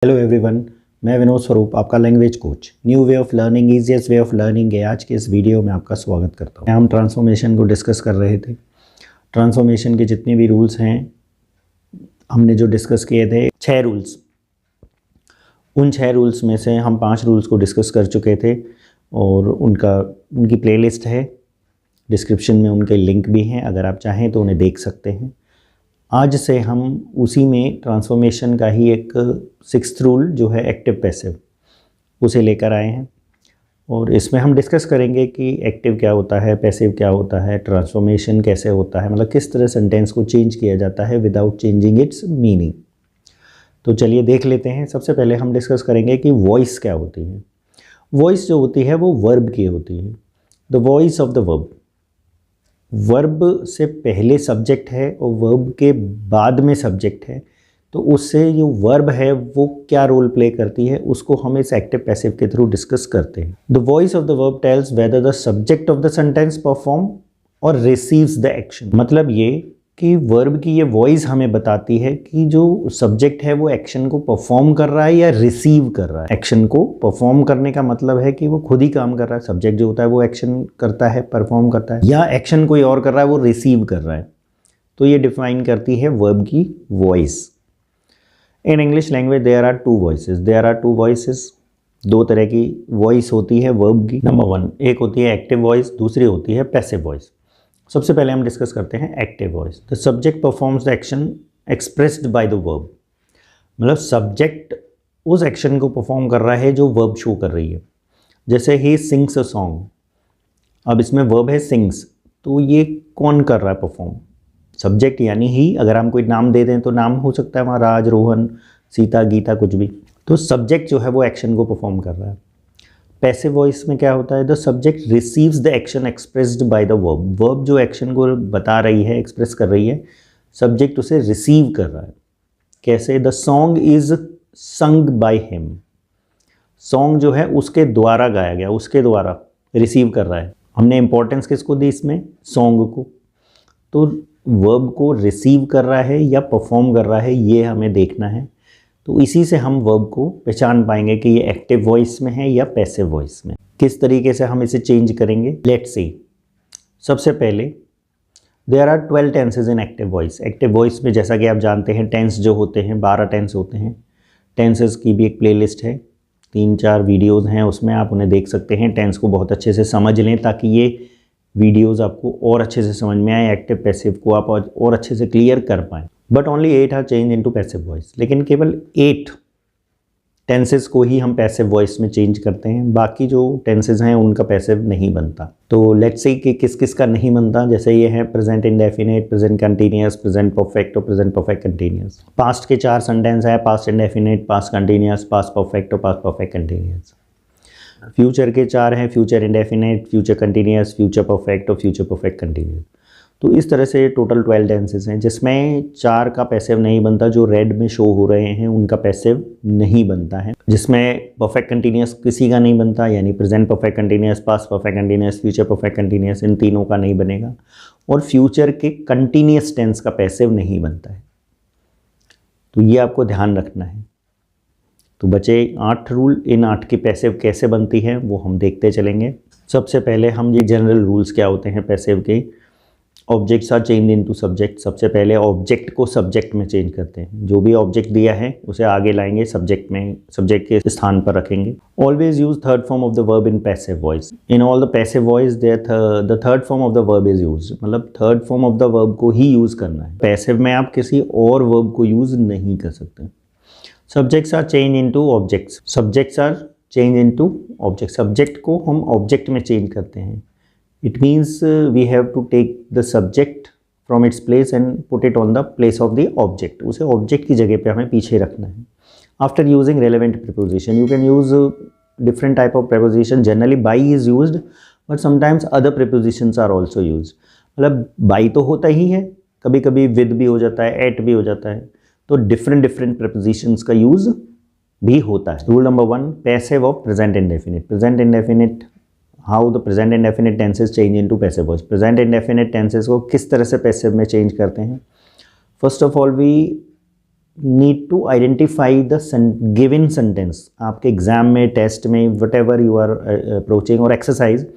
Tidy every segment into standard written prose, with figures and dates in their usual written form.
Hello everyone, मैं विनोद स्वरूप, आपका language coach. New way of learning, easiest way of learning के आज के इस वीडियो में आपका स्वागत करता हूँ। हम ट्रांसफॉर्मेशन को डिस्कस कर रहे थे। ट्रांसफॉर्मेशन के जितने भी रूल्स हैं हमने जो डिस्कस किए थे 6 रूल्स। उन 6 रूल्स में से हम 5 रूल्स को डिस्कस कर चुके थे और उनकी प्लेलिस्ट है, डिस्क्रिप्शन में उनके लिंक भी हैं, अगर आप चाहें तो उन्हें देख सकते हैं। आज से हम उसी में ट्रांसफॉर्मेशन का ही एक 6th रूल जो है एक्टिव पैसिव, उसे लेकर आए हैं और इसमें हम डिस्कस करेंगे कि एक्टिव क्या होता है, पैसिव क्या होता है, ट्रांसफॉर्मेशन कैसे होता है, मतलब किस तरह सेंटेंस को चेंज किया जाता है विदाउट चेंजिंग इट्स मीनिंग। तो चलिए देख लेते हैं। सबसे पहले हम डिस्कस करेंगे कि वॉइस क्या होती है। वॉइस जो होती है वो वर्ब की होती है, the voice of the verb. Verb से पहले सब्जेक्ट है और वर्ब के बाद में सब्जेक्ट है, तो उससे जो वर्ब है वो क्या रोल प्ले करती है उसको हम इस एक्टिव पैसिव के थ्रू डिस्कस करते हैं। The voice of the verb tells whether the subject of the sentence perform और रिसीव्स द एक्शन। मतलब ये कि वर्ब की ये वॉइस हमें बताती है कि जो सब्जेक्ट है वो एक्शन को परफॉर्म कर रहा है या रिसीव कर रहा है। एक्शन को परफॉर्म करने का मतलब है कि वो खुद ही काम कर रहा है, सब्जेक्ट जो होता है वो एक्शन करता है, परफॉर्म करता है, या एक्शन कोई और कर रहा है, वो रिसीव कर रहा है। तो ये डिफाइन करती है वर्ब की voice. In English language there are two voices. 2 तरह की वॉइस होती है वर्ब की। नंबर 1, एक होती है एक्टिव वॉइस, दूसरी होती है पैसिव वॉइस। सबसे पहले हम डिस्कस करते हैं active voice. The subject performs the action expressed by the verb. मतलब सब्जेक्ट उस एक्शन को परफॉर्म कर रहा है जो वर्ब शो कर रही है। जैसे ही सिंग्स अ सॉन्ग, अब इसमें वर्ब है सिंग्स, तो ये कौन कर रहा है परफॉर्म? सब्जेक्ट यानी ही। अगर हम कोई नाम दे दें तो नाम हो सकता है वहाँ राज, रोहन, सीता, गीता, कुछ भी। तो सब्जेक्ट जो है वो एक्शन को परफॉर्म कर रहा है। पैसिव वॉइस में क्या होता है? The subject receives the action expressed by the verb. Verb जो एक्शन को बता रही है, एक्सप्रेस कर रही है, सब्जेक्ट उसे रिसीव कर रहा है। कैसे? The song is sung by him. Song जो है उसके द्वारा गाया गया, उसके द्वारा रिसीव कर रहा है। हमने इंपॉर्टेंस किसको दी इसमें? सॉन्ग को। तो वर्ब को रिसीव कर रहा है या परफॉर्म कर रहा है, ये हमें देखना है। तो इसी से हम वर्ब को पहचान पाएंगे कि ये एक्टिव वॉइस में है या पैसिव वॉइस में। किस तरीके से हम इसे चेंज करेंगे, लेट्स सी। सबसे पहले there are 12 tenses in active voice. Active voice में जैसा कि आप जानते हैं टेंस जो होते हैं 12 टेंस होते हैं। टेंसेज की भी एक प्लेलिस्ट है, 3-4 वीडियोज़ हैं, उसमें आप उन्हें देख सकते हैं। टेंस को बहुत अच्छे से समझ लें ताकि ये वीडियोज़ आपको और अच्छे से समझ में आए, एक्टिव पैसिव को आप और अच्छे से क्लियर कर पाएँ। But only 8 are change into passive voice. लेकिन केवल 8 टेंसेस को ही हम पैसिव वॉइस में चेंज करते हैं, बाकी जो टेंसेस हैं उनका पैसिव नहीं बनता। तो लेट्स से कि किस किस का नहीं बनता। जैसे ये है present indefinite, present continuous, present perfect और प्रेजेंट परफेक्ट कंटीन्यूअस। पास्ट के 4 सेंटेंस है, past indefinite, past continuous, past perfect और पास्ट परफेक्ट कंटीन्यूअस। फ्यूचर के 4 हैं, future indefinite, future continuous, future perfect और फ्यूचर परफेक्ट कंटीन्यूअस। तो इस तरह से टोटल 12 टेंसेस हैं जिसमें 4 का पैसिव नहीं बनता। जो रेड में शो हो रहे हैं उनका पैसिव नहीं बनता है। जिसमें परफेक्ट कंटीन्यूअस किसी का नहीं बनता, यानी present perfect continuous, past perfect continuous, future perfect continuous, इन तीनों का नहीं बनेगा। और फ्यूचर के कंटीन्यूअस टेंस का पैसिव नहीं बनता है। तो ये आपको ध्यान रखना है। तो बचे 8 रूल। इन 8 की पैसिव कैसे बनती है वो हम देखते चलेंगे। सबसे पहले हम ये जनरल रूल्स क्या होते हैं पैसिव के। Objects are change into subject. सबसे पहले ऑब्जेक्ट को सब्जेक्ट में चेंज करते हैं। जो भी ऑब्जेक्ट दिया है उसे आगे लाएंगे, सब्जेक्ट में, सब्जेक्ट के स्थान पर रखेंगे। Always use third form of the verb in passive voice. In all the passive voice the third form of the verb is use. मतलब third form of the verb को ही यूज करना है। पैसिव में आप किसी और वर्ब को यूज नहीं कर सकते। Subjects are change into objects. Subjects are change into object. Subject को हम ऑब्जेक्ट में चेंज करते हैं। It means we have to take the subject from its place and put it on the place of the object. उसे object की जगह पे हमें पीछे रखना है। After using relevant preposition, you can use different type of preposition. Generally, by is used, but sometimes other prepositions are also used. मतलब by तो होता ही है, कभी कभी with भी हो जाता है, at भी हो जाता है, तो different prepositions का use भी होता है। Rule number 1, passive of present indefinite. Present indefinite, how the present indefinite tenses change into passive voice. Present indefinite tenses को किस तरह से पैसिव में चेंज करते हैं? First of all we need to identify the given sentence. आपके exam में, test में, whatever you are approaching और एक्सरसाइज,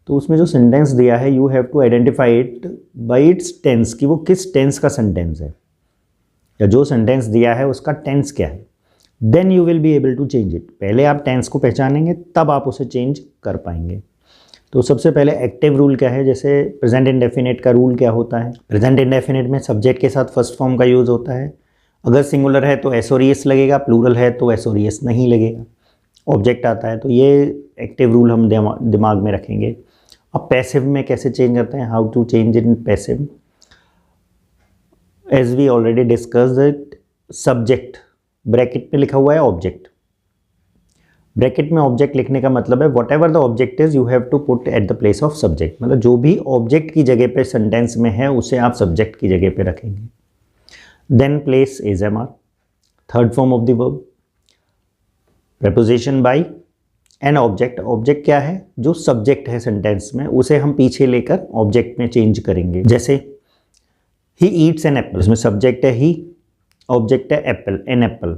तो उसमें जो सेंटेंस दिया है you have to identify it by its tense, कि वो किस टेंस का सेंटेंस है, या जो सेंटेंस दिया है उसका टेंस क्या है। Then you will be able to change it. पहले आप टेंस को पहचानेंगे तब आप उसे चेंज कर पाएंगे। तो सबसे पहले एक्टिव रूल क्या है, जैसे प्रेजेंट इंडेफिनिट का रूल क्या होता है। प्रेजेंट इंडेफिनिट में सब्जेक्ट के साथ फर्स्ट फॉर्म का यूज़ होता है। अगर सिंगुलर है तो एस और एस लगेगा, प्लूरल है तो एस और एस नहीं लगेगा, ऑब्जेक्ट आता है। तो ये एक्टिव रूल हम दिमाग में रखेंगे। अब पैसिव में कैसे चेंज करते हैं, how to change in passive, as we already discussed it. Subject bracket में लिखा हुआ है ऑब्जेक्ट। ब्रैकेट में ऑब्जेक्ट लिखने का मतलब है whatever the object is you have to put at the place of subject, मतलब जो भी ऑब्जेक्ट की जगह पे सेंटेंस में है उसे आप सब्जेक्ट की जगह पे रखेंगे। Then place is am are, third form of the verb, preposition by an object. Object क्या है, जो सब्जेक्ट है सेंटेंस में उसे हम पीछे लेकर ऑब्जेक्ट में चेंज करेंगे। जैसे ही ईट्स एन एप्पल, इसमें सब्जेक्ट है ही, ऑब्जेक्ट है एप्पल, एन एप्पल।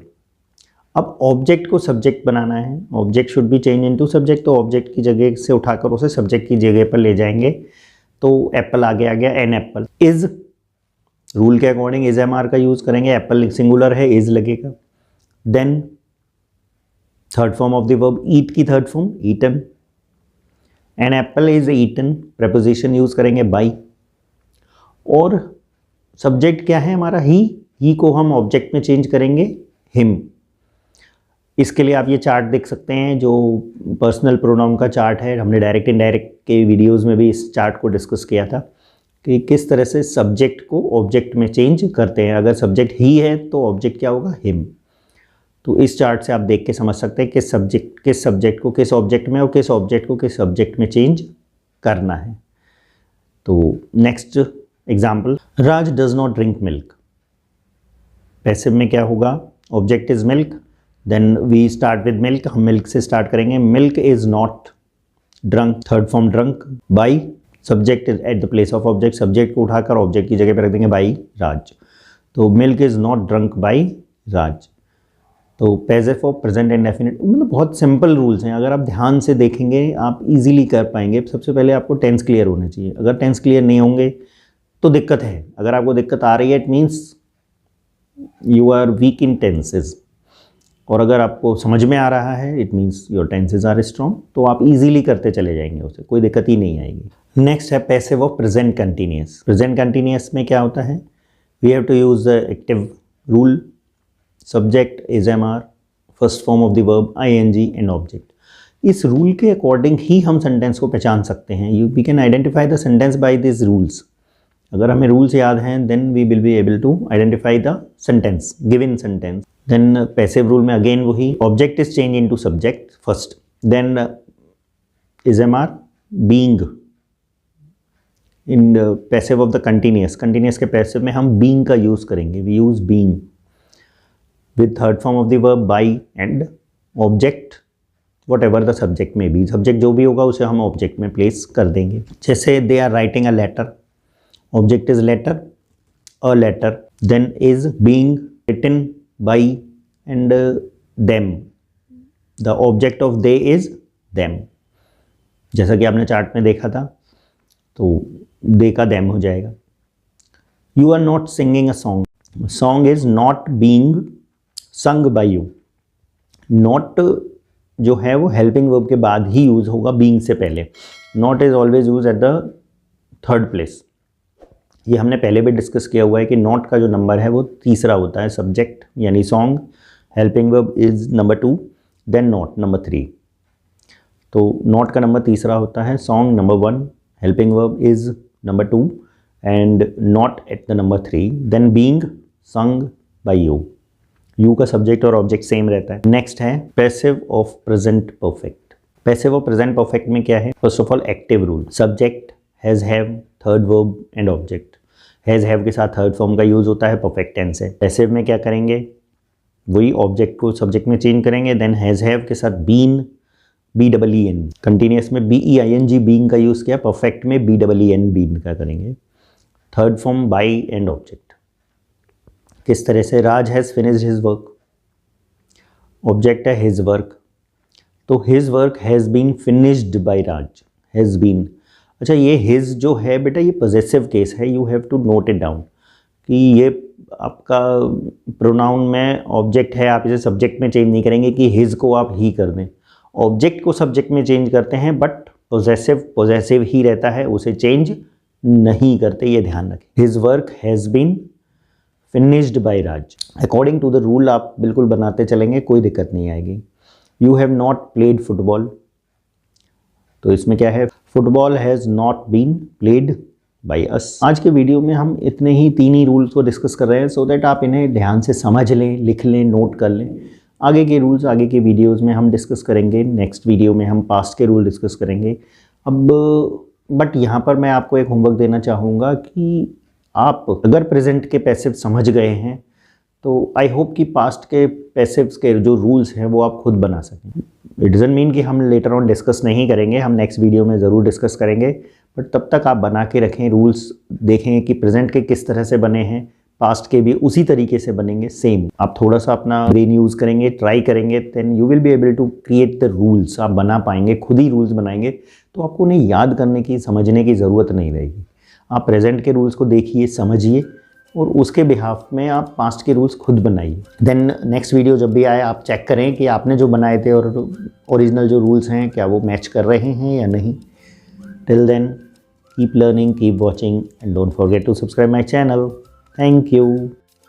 अब ऑब्जेक्ट को सब्जेक्ट बनाना है, object should be change into subject, तो ऑब्जेक्ट की जगह से उठाकर उसे सब्जेक्ट की जगह पर ले जाएंगे। तो एप्पल आगे आ गया, एन एप्पल। इज रूल के अकॉर्डिंग इज एम आर का यूज करेंगे, एप्पल सिंगुलर है इज लगेगा। Then third form of the verb eat की third form eaten, an apple is eaten, preposition use करेंगे बाई। और सब्जेक्ट क्या है हमारा, ही को हम ऑब्जेक्ट में चेंज करेंगे हिम। इसके लिए आप ये चार्ट देख सकते हैं जो पर्सनल प्रोनाउन का चार्ट है। हमने डायरेक्ट इनडायरेक्ट के वीडियोस में भी इस चार्ट को डिस्कस किया था कि किस तरह से सब्जेक्ट को ऑब्जेक्ट में चेंज करते हैं। अगर सब्जेक्ट ही है तो ऑब्जेक्ट क्या होगा, हिम। तो इस चार्ट से आप देख के समझ सकते हैं किस सब्जेक्ट को किस ऑब्जेक्ट में और किस ऑब्जेक्ट को किस सब्जेक्ट में चेंज करना है। तो next example, Raj does not drink milk. Passive में क्या होगा, object is milk, then we start with milk, हम मिल्क से स्टार्ट करेंगे। Milk is not drunk, third form drunk, by, subject is at the place of object, subject को उठाकर object की जगह पर रख देंगे बाई राज। तो milk is not drunk by Raj. तो पैसिव ऑफ प्रेजेंट इंडेफिनिट, मतलब बहुत सिंपल रूल्स हैं। अगर आप ध्यान से देखेंगे आप इजीली कर पाएंगे। सबसे पहले आपको टेंस क्लियर होने चाहिए। अगर टेंस क्लियर नहीं होंगे तो दिक्कत है। अगर आपको दिक्कत आ रही है it means you are weak in tenses, और अगर आपको समझ में आ रहा है it means your tenses are strong. तो आप इजीली करते चले जाएंगे, उसे कोई दिक्कत ही नहीं आएगी। नेक्स्ट है passive of present continuous. Present continuous में क्या होता है, we have to use the active rule, subject is am are, first form of the verb I N G and object. इस रूल के अकॉर्डिंग ही हम सेंटेंस को पहचान सकते हैं। We can identify the sentence by this rules. अगर हमें रूल्स याद हैं then we will be able to identify the sentence, given sentence. Then passive rule में अगेन वही, object is change into subject first, then is am are, being. In passive of the continuous, continuous के passive में हम being का use करेंगे, we use being with third form of the verb by and object whatever the subject may be। Subject जो भी होगा उसे हम ऑब्जेक्ट में प्लेस कर देंगे। जैसे they are writing a letter, object is letter, a letter, then is being written by and them, the object of they is them. जैसा कि आपने चार्ट में देखा था, तो दे का देम हो जाएगा। You are not singing a song, song is not being sung by you. Not जो है वो हेल्पिंग वर्ब के बाद ही यूज होगा, बीइंग से पहले। Not is always use at the third place. ये हमने पहले भी डिस्कस किया हुआ है कि नॉट का जो नंबर है वो तीसरा होता है। सब्जेक्ट यानी song, helping verb is number 2, then not number 3। तो नॉट का नंबर तीसरा होता है, song number 1, helping verb is number 2 and not at the number 3, then being sung by you. You का सब्जेक्ट और ऑब्जेक्ट सेम रहता है। नेक्स्ट है passive of present perfect. Passive of present perfect में क्या है, first of all active rule, subject, has, have, third verb and object. Has, have के साथ थर्ड फॉर्म का यूज होता है, परफेक्ट टेंस है। पैसिव में क्या करेंगे, वही ऑब्जेक्ट को सब्जेक्ट में चेंज करेंगे, देन हैज, हैव के साथ बीन, BEEN। कंटिन्यूअस में BEING, बीइंग का यूज किया, परफेक्ट में BEEN, बीन का करेंगे। Third form by and object. किस तरह से Raj has finished his work, object है हिज वर्क, तो his work has been finished by Raj, has been. अच्छा, ये हिज जो है बेटा ये पॉजेसिव केस है, you have to note it down कि ये आपका प्रोनाउन में ऑब्जेक्ट है, आप इसे सब्जेक्ट में चेंज नहीं करेंगे कि हिज को आप ही कर दें, ऑब्जेक्ट को सब्जेक्ट में चेंज करते हैं बट पॉजेसिव ही रहता है, उसे चेंज नहीं करते, ये ध्यान रखें। His work has been finished by Raj. According to the rule आप बिल्कुल बनाते चलेंगे, कोई दिक्कत नहीं आएगी। You have not played football, तो इसमें क्या है, football has not been played by us. आज के वीडियो में हम इतने ही 3 ही रूल्स को डिस्कस कर रहे हैं सो दैट आप इन्हें ध्यान से समझ लें, लिख लें, नोट कर लें। आगे के रूल्स आगे के वीडियोस में हम डिस्कस करेंगे। नेक्स्ट वीडियो में हम पास्ट के रूल डिस्कस करेंगे। अब बट यहाँ पर मैं आपको एक होमवर्क देना चाहूँगा कि आप अगर प्रेजेंट के पैसिव समझ गए हैं तो आई होप कि पास्ट के पैसिव्स के जो रूल्स हैं वो आप खुद बना सकें। इट डजंट मीन कि हम लेटर ऑन डिस्कस नहीं करेंगे, हम नेक्स्ट वीडियो में ज़रूर डिस्कस करेंगे, बट तब तक आप बना के रखें रूल्स, देखें कि प्रेजेंट के किस तरह से बने हैं, पास्ट के भी उसी तरीके से बनेंगे सेम। आप थोड़ा सा अपना ब्रेन यूज़ करेंगे, ट्राई करेंगे, then you will be able to create the rules. आप बना पाएंगे, खुद ही रूल्स बनाएंगे, तो आपको उन्हें याद करने की, समझने की ज़रूरत नहीं रहेगी। आप प्रेजेंट के रूल्स को देखिए, समझिए और उसके बिहाफ में आप पास्ट के रूल्स खुद बनाइए। देन नेक्स्ट वीडियो जब भी आए आप चेक करें कि आपने जो बनाए थे और ओरिजिनल जो रूल्स हैं क्या वो मैच कर रहे हैं या नहीं। Till then keep learning, keep watching and don't forget to subscribe my channel. Thank you.